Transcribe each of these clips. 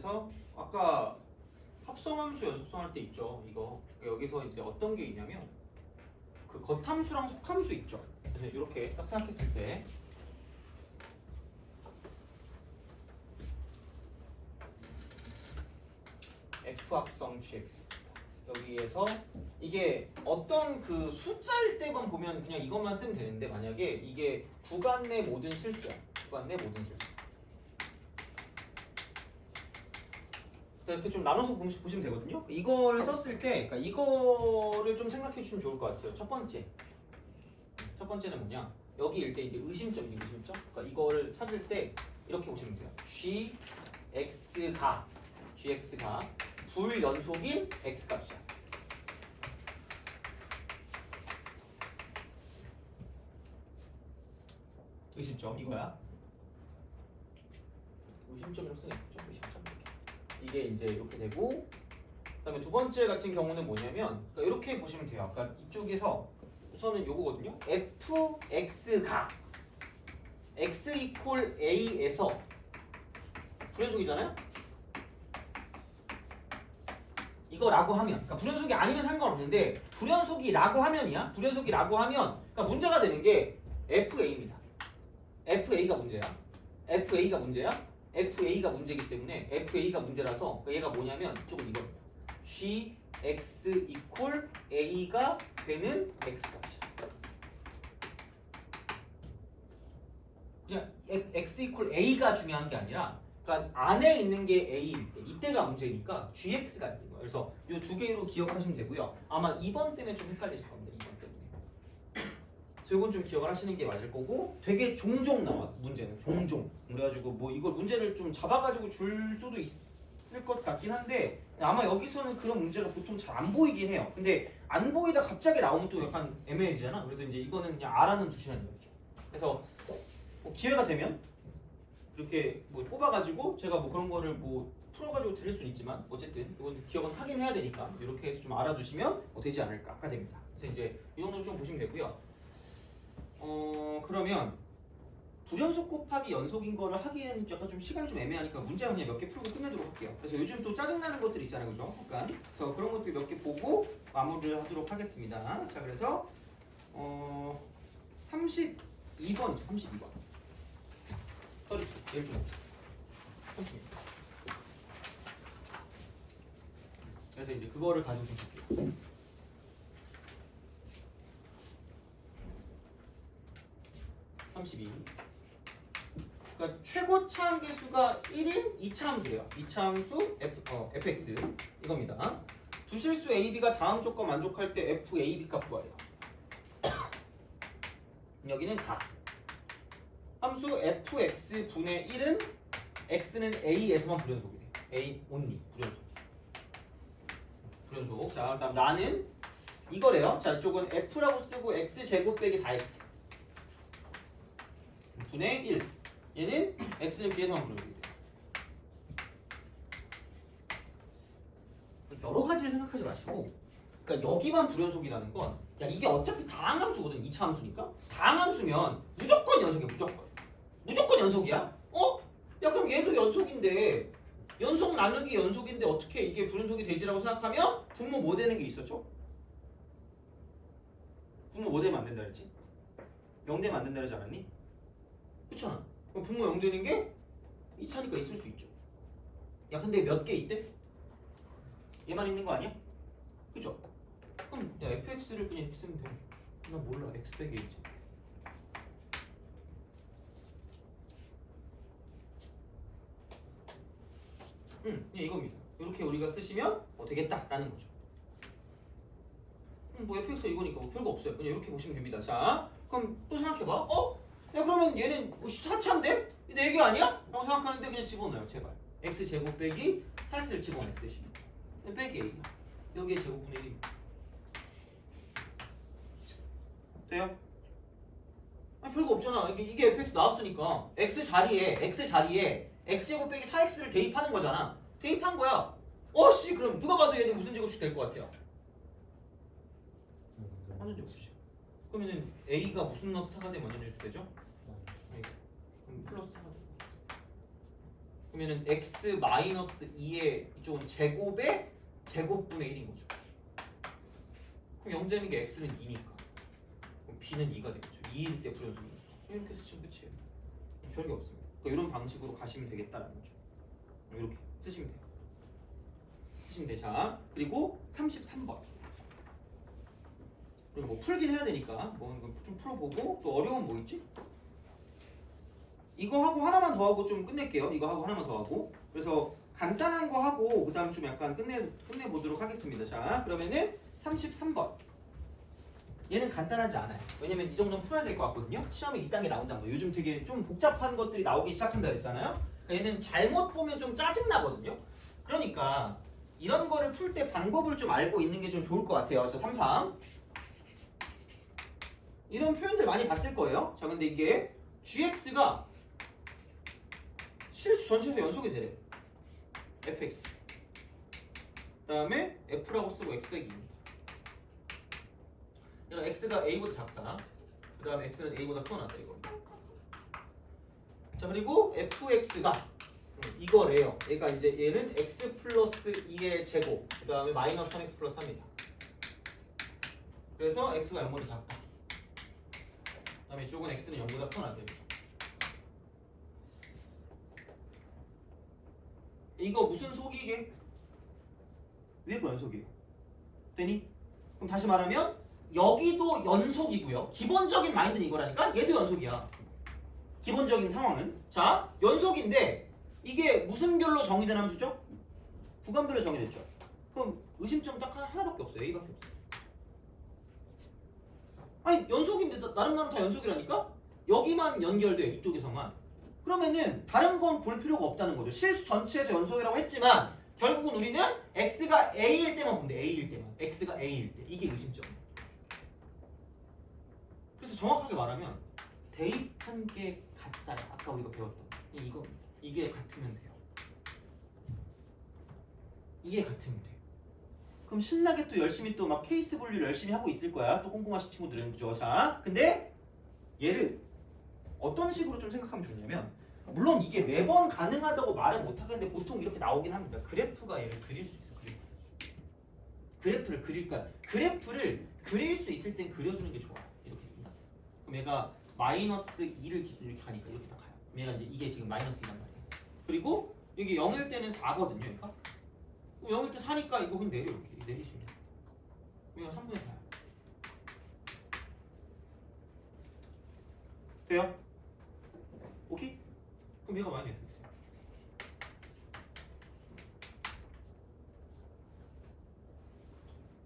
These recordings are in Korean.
그래서 아까 합성함수 연속성할 때 있죠. 이거 여기서 이제 어떤 게 있냐면 그 겉함수랑 속함수 있죠. 그래서 이렇게 딱 생각했을 때 F 합성 GX 여기에서 이게 어떤 그 숫자일 때만 보면 그냥 이것만 쓰면 되는데 만약에 이게 구간 내 모든 실수야. 구간 내 모든 실수. 이렇게 좀 나눠서 보시면 되거든요. 이걸 썼을 때, 그러니까 이거를 좀 생각해 주시면 좋을 것 같아요. 첫 번째는 뭐냐? 여기일 때 이제 의심점이죠, 의심점. 그러니까 이거를 찾을 때 이렇게 보시면 돼요. GX가 불연속인 X 값이야. 의심점 이거야. 의심점이라고 써있죠, 의심점. 이게 이제 이렇게 되고, 그다음에 두 번째 같은 경우는 뭐냐면 그러니까 이렇게 보시면 돼요. 아까 이쪽에서 우선은 요거거든요. fx가 x 이퀄 a에서 불연속이잖아요. 이거라고 하면, 그러니까 불연속이 아니면 상관없는데 불연속이라고 하면이야. 불연속이라고 하면, 그러니까 문제가 되는 게 FA입니다. FA가 문제야. FA가 문제야. FA가 문제이기 때문에 FA가 문제라서 얘가 뭐냐면 이쪽은 이겁니다. GX 이퀄 A가 되는 X 값이야. 그냥 X 이퀄 A가 중요한 게 아니라 그러니까 안에 있는 게 A일 때 이때가 문제니까 GX가 있는 거예요. 그래서 이 두 개로 기억하시면 되고요. 아마 2번 때문에 좀 헷갈리실 겁니다. 2번 때문에. 그래서 이건 좀 기억을 하시는 게 맞을 거고 되게 종종 나와 문제는 종종. 그래가지고 뭐 이걸 문제를 좀 잡아가지고 줄 수도 있을 것 같긴 한데 아마 여기서는 그런 문제가 보통 잘 안 보이긴 해요. 근데 안 보이다 갑자기 나오면 또 약간 애매해지잖아. 그래서 이제 이거는 그냥 알아는 두시라는 거죠. 그래서 뭐 기회가 되면 이렇게 뭐 뽑아가지고 제가 뭐 그런 거를 뭐 풀어가지고 드릴 수는 있지만 어쨌든 이건 기억은 하긴 해야 되니까 이렇게 해서 좀 알아두시면 되지 않을까 됩니다. 그래서 이제 이 정도 좀 보시면 되고요. 그러면 불연속 곱하기 연속인 거를 하기에는 약간 좀 시간이 좀 애매하니까 문제 그냥 몇 개 풀고 끝내도록 할게요. 그래서 요즘 또 짜증나는 것들 있잖아요, 그죠? 약간. 그래서 그런 것들 몇 개 보고 마무리를 하도록 하겠습니다. 자, 그래서 32번. 서리 예를 좀 32. 그래서 이제 그거를 가지고 좀 볼게요. 그러니까 최고차 함계수가 1인 2차 함수예요. 2차 함수 fx 이겁니다. 두 실수 ab가 다음 조건 만족할 때 fab 값 구하래요. 여기는 가. 함수 fx 분의 1은 x는 a에서만 불연속이래. a only 불연속. 자, 그다음 나는 이거래요. 자, 이쪽은 f라고 쓰고 x 제곱 빼기 4x 분의 1. 얘는 x는 b에서만 불연속이 돼. 여러 가지를 생각하지 마시고, 그러니까 여기만 불연속이라는 건, 야 이게 어차피 다항함수거든. 2차 함수니까. 다항함수면 무조건 연속이야. 무조건 연속이야. 야 그럼 얘도 연속인데 연속 나누기 연속인데 어떻게 이게 불연속이 되지라고 생각하면 분모 뭐 되는 게 있었죠? 분모 뭐 되면 안 된다 그랬지? 0 되면 안 된다 그러지 않았니? 그렇잖아. 그럼 분모 0 되는 게 2차니까 있을 수 있죠. 야 근데 몇 개 있대? 얘만 있는 거 아니야? 그죠? 그럼 야 fx를 그냥 이렇게 쓰면 돼. 나 몰라. x 빼기 a지. 이겁니다. 이렇게 우리가 쓰시면 되겠다라는 거죠. 뭐 fx가 이거니까 뭐 별거 없어요. 그냥 이렇게 보시면 됩니다. 자, 그럼 또 생각해봐. 야 그러면 얘는 4차인데? 4개 아니야? 라고 생각하는데 그냥 집어넣어요. 제발. x제곱 빼기 4x를 집어넣어 대신. 빼기 a. 여기에 제곱분의 1. 돼요? 별거 없잖아. 이게 fx 나왔으니까 x 자리에 x제곱 빼기 4x를 대입하는 거잖아. 대입한 거야. 그럼 누가 봐도 얘는 무슨 제곱식 될 것 같아요? 완전 제곱식. 그러면은 a가 무슨 넣어서 4가 되면 완전 제곱식 되죠? 그럼 플러스 4가 돼. 그러면은 x 마이너스 2의 이쪽은 제곱의 제곱분의 1인 거죠. 그럼 0 되는 게 x는 2니까. 그럼 b는 2가 되겠죠. 2일 때 불여서 2. 이렇게 쓰시면 끝이에요. 별게 없습니다. 그러니까 이런 방식으로 가시면 되겠다라는 거죠. 이렇게 쓰시면 돼요. 쓰시면 돼. 자, 그리고 33번. 그리고 뭐 풀긴 해야 되니까 뭐 좀 풀어보고 또 어려운 뭐 있지? 이거 하고 하나만 더 하고 좀 끝낼게요. 이거 하고 하나만 더 하고. 그래서 간단한 거 하고 그다음 좀 약간 끝내보도록 하겠습니다. 자, 그러면은 33번. 얘는 간단하지 않아요. 왜냐면 이 정도는 풀어야 될 것 같거든요. 시험에 이 단계 나온다는 거. 요즘 되게 좀 복잡한 것들이 나오기 시작한다 그랬잖아요. 그러니까 얘는 잘못 보면 좀 짜증나거든요. 그러니까 이런 거를 풀 때 방법을 좀 알고 있는 게 좀 좋을 것 같아요. 자, 33. 이런 표현들 많이 봤을 거예요. 자, 근데 이게 gx가 실수 전체에서 연속이 되래. fx. 그 다음에 f라고 쓰고 x 빼기 2입니다. 그러니까 x가 a보다 작다. 그 다음에 x는 a보다 커나다 이거. 자, 그리고 fx가 이거래요. 얘가 이제 얘는 x 플러스 2의 제곱. 그 다음에 마이너스 3x 플러스 3이다. 그래서 x가 0보다 작다. 그 다음에 이쪽은 x는 0보다 커나다 이거죠. 이거 무슨 속이 이게? 위에 거 연속이에요. 되니? 그럼 다시 말하면 여기도 연속이고요. 기본적인 마인드는 이거라니까 얘도 연속이야. 기본적인 상황은. 자, 연속인데 이게 무슨 별로 정의된 함수죠? 구간별로 정의됐죠. 그럼 의심점 딱 하나밖에 없어요. A밖에 없어요. 아니 연속인데 나름 다 연속이라니까? 여기만 연결돼 이쪽에서만. 그러면은 다른 건 볼 필요가 없다는 거죠. 실수 전체에서 연속이라고 했지만 결국은 우리는 x가 a일 때만 본대. a일 때만. x가 a일 때. 이게 의심점. 그래서 정확하게 말하면 대입한 게 같다. 아까 우리가 배웠던 이겁니다. 이게 같으면 돼요. 이게 같으면 돼요. 그럼 신나게 또 열심히 또 막 케이스 분류를 열심히 하고 있을 거야. 또 꼼꼼하신 친구들은. 그죠? 자, 근데 얘를 어떤 식으로 좀 생각하면 좋냐면, 물론 이게 매번 가능하다고 말은 못하겠는데 보통 이렇게 나오긴 합니다. 그래프가 얘를 그릴 수 있어. 그래프를 그릴까? 그래프를 그릴 수 있을 땐 그려주는 게 좋아요. 이렇게 된다. 그럼 얘가 마이너스 2를 기준으로 이렇게 가니까 이렇게 딱 가요. 그럼 얘가 이제 이게 지금 마이너스 2란 말이에요. 그리고 여기 0일 때는 4거든요. 그러니까 0일 때 4니까 이거 그냥 내려. 이렇게 내리시면 돼요. 그냥 3분의 4. 돼요? 오케이? 그럼 얘가 많이 됐어요.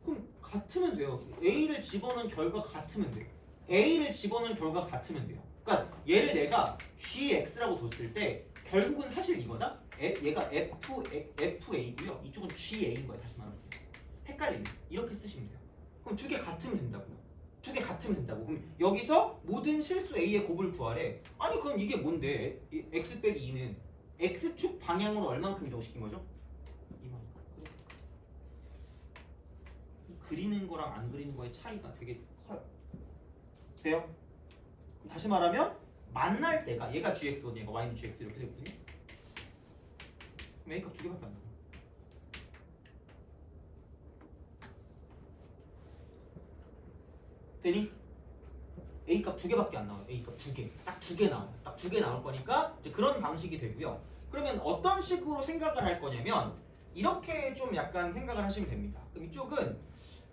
그럼 같으면 돼요. A를 집어넣은 결과 같으면 돼요. A를 집어넣은 결과 같으면 돼요. 그러니까 얘를 내가 GX라고 뒀을 때 결국은 사실 이거다. 얘가 FA고요. 이쪽은 GA인 거예요. 다시 말하면 헷갈리면 이렇게 쓰시면 돼요. 그럼 두 개 같으면 된다고요. 두 개 같으면 된다고. 그럼 여기서 모든 실수 A의 곱을 구하래. 아니 그럼 이게 뭔데? 이 X 빼기 2는 X축 방향으로 얼만큼 이동시킨 거죠? 이만큼. 그리는 거랑 안 그리는 거의 차이가 되게 커요. 돼요? 그럼 다시 말하면 만날 때가 얘가 GX거든요. 얘가 Y는 GX 이렇게 되거든요. 그럼 A값 두 개밖에 안 나와요. 되니? A값 두 개밖에 안 나와요. A값 두 개. 딱 두 개 나와요. 딱 두 개 나올 거니까 이제 그런 방식이 되고요. 그러면 어떤 식으로 생각을 할 거냐면 이렇게 좀 약간 생각을 하시면 됩니다. 그럼 이쪽은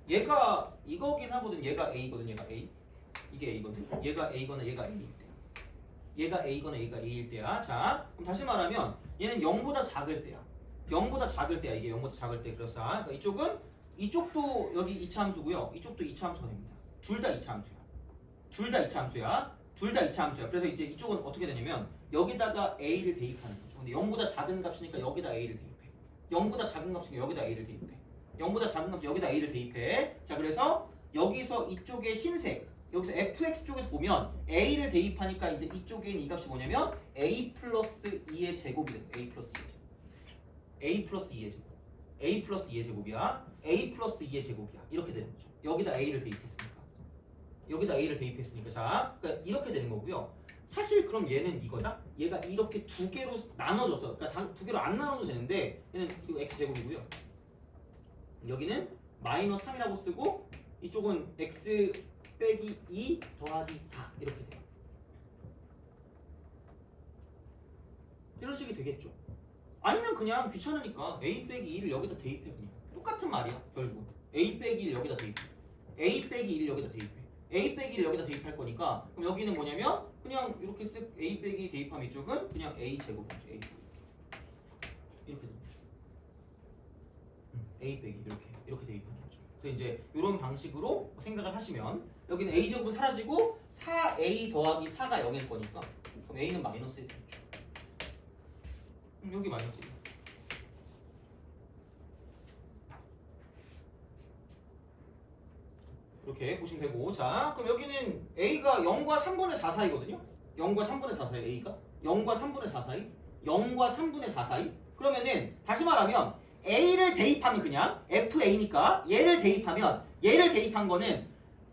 얘가 이거긴 하거든. 얘가 A거든. 얘가 A. 이게 A거든. 얘가 A거나 얘가 A일 때. 얘가 A거나 얘가 A일 때야. 자, 그럼 다시 말하면 얘는 0보다 작을 때야. 0보다 작을 때야. 이게 0보다 작을 때. 그래서 그러니까 이쪽도 여기 2차 함수고요. 이쪽도 2차 함수가 됩니다. 둘 다 2차 함수야. 둘 다 2차 함수야. 둘 다 2차 함수야. 그래서 이제 이쪽은 어떻게 되냐면 여기다가 A를 대입하는 거죠. 근데 0보다 작은 값이니까 여기다 A를 대입해. 0보다 작은 값이니까 여기다 A를 대입해. 0보다 작은 값 여기다 A를 대입해. 자, 그래서 여기서 이쪽에 흰색 여기서 fx 쪽에서 보면 A를 대입하니까 이제 이쪽에 있는 이 값이 뭐냐면 A 플러스 2의 제곱이 돼. A 플러스 2의 제곱. A 플러스 2의 제곱. A 플러스 2의 제곱이야. A 플러스 2의 제곱이야. 이렇게 되는 거죠. 여기다 A를 대입했으니까. 여기다 A를 대입했으니까. 자, 그러니까 이렇게 되는 거고요. 사실 그럼 얘는 이거다? 얘가 이렇게 두 개로 나눠져서 그러니까 두 개로 안 나눠도 되는데 얘는 이거 x제곱이고요. 여기는 마이너스 3이라고 쓰고 이쪽은 x 빼기 2 더하기 4 이렇게 돼요. 이런 식이 되겠죠. 아니면 그냥 귀찮으니까 a 빼기 2를 여기다 대입해. 그냥 똑같은 말이야 결국. a 빼기 1을 여기다 대입해. a 빼기 1을 여기다 대입해. a 빼기를 여기다 대입할 거니까 그럼 여기는 뭐냐면 그냥 이렇게 쓱 a 빼기 대입하면 이쪽은 그냥 a 제곱이죠. a 제곱. 이렇게 되는 거죠. a 빼기 이렇게 대입하는 거죠. 그래서 이제 이런 방식으로 생각을 하시면 여기는 a 제곱은 사라지고 4a 더하기 4가 0일 거니까 그럼 a는 마이너스 1 되겠죠. 여기 마이너스 1. 이렇게 보시면 되고, 자 그럼 여기는 a가 0과 3분의 4 사이거든요. 0과 3분의 4 사이 a가 0과 3분의 4 사이 0과 3분의 4 사이. 그러면은 다시 말하면 a를 대입하면 그냥 fa니까 얘를 대입한 거는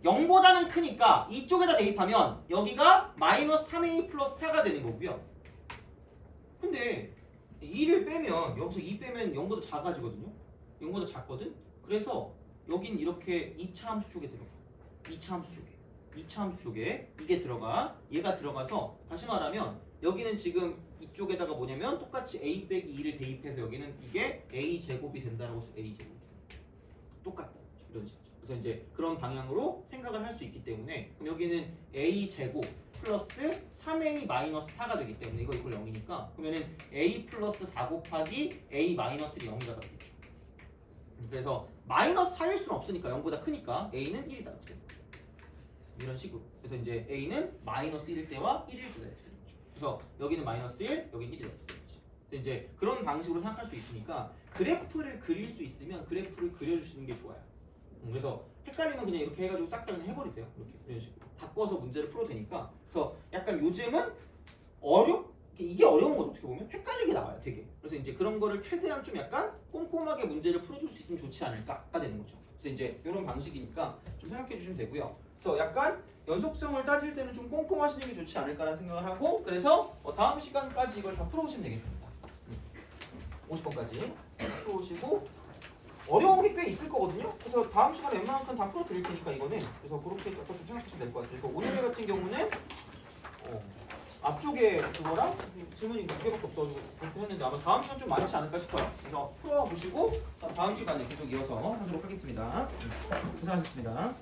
0보다는 크니까 이쪽에다 대입하면 여기가 마이너스 3a 플러스 4가 되는 거고요. 근데 2를 빼면 여기서 2 빼면 0보다 작아지거든요. 0보다 작거든. 그래서 여긴 이렇게 2차 함수 쪽에 들어가. 2차 함수 쪽에 이게 들어가. 얘가 들어가서 다시 말하면 여기는 지금 이쪽에다가 뭐냐면 똑같이 a 빼기 2를 대입해서 여기는 이게 a 제곱이 된다라고 해서 a 제곱. 똑같다. 이런 식이죠. 그래서 이제 그런 방향으로 생각을 할 수 있기 때문에 그럼 여기는 a 제곱 플러스 3a 마이너스 4가 되기 때문에 이거 이걸 0이니까 그러면은 a 플러스 4 곱하기 a 마이너스 1이 0이다 되겠죠. 그래서 마이너스 4일 수는 없으니까 0보다 크니까 a는 1이다 이렇게 되는 거죠. 이런 식으로. 그래서 이제 a는 마이너스 1일 때와 1일 때다 이렇게 되는 거죠. 그래서 여기는 마이너스 1, 여기는 1이다 이렇게 되는 거죠. 그래서 이제 그런 방식으로 생각할 수 있으니까 그래프를 그릴 수 있으면 그래프를 그려주시는 게 좋아요. 그래서 헷갈리면 그냥 이렇게 해가지고 싹 다 그냥 해버리세요. 이렇게 이런 식으로 바꿔서 문제를 풀어도 되니까. 그래서 약간 요즘은 이게 어려운 거죠. 어떻게 보면 헷갈리게 나와요 되게. 그래서 이제 그런 거를 최대한 좀 약간 꼼꼼하게 문제를 풀어줄 수 있으면 좋지 않을까가 되는 거죠. 그래서 이제 이런 방식이니까 좀 생각해 주시면 되고요. 그래서 약간 연속성을 따질 때는 좀 꼼꼼하시는 게 좋지 않을까라는 생각을 하고, 그래서 다음 시간까지 이걸 다 풀어오시면 되겠습니다. 50번까지 풀어오시고 어려운 게 꽤 있을 거거든요. 그래서 다음 시간에 웬만한 다 풀어드릴 테니까 이거는. 그래서 그렇게 약간 좀 생각하시면 될 것 같아요. 그래서 오늘 같은 경우는 앞쪽에 그거랑 질문이 2개밖에 없어가지고 그렇게 했는데 아마 다음 시간 좀 많지 않을까 싶어요. 그래서 풀어보시고 다음 시간에 계속 이어서 하도록 하겠습니다. 고생하셨습니다.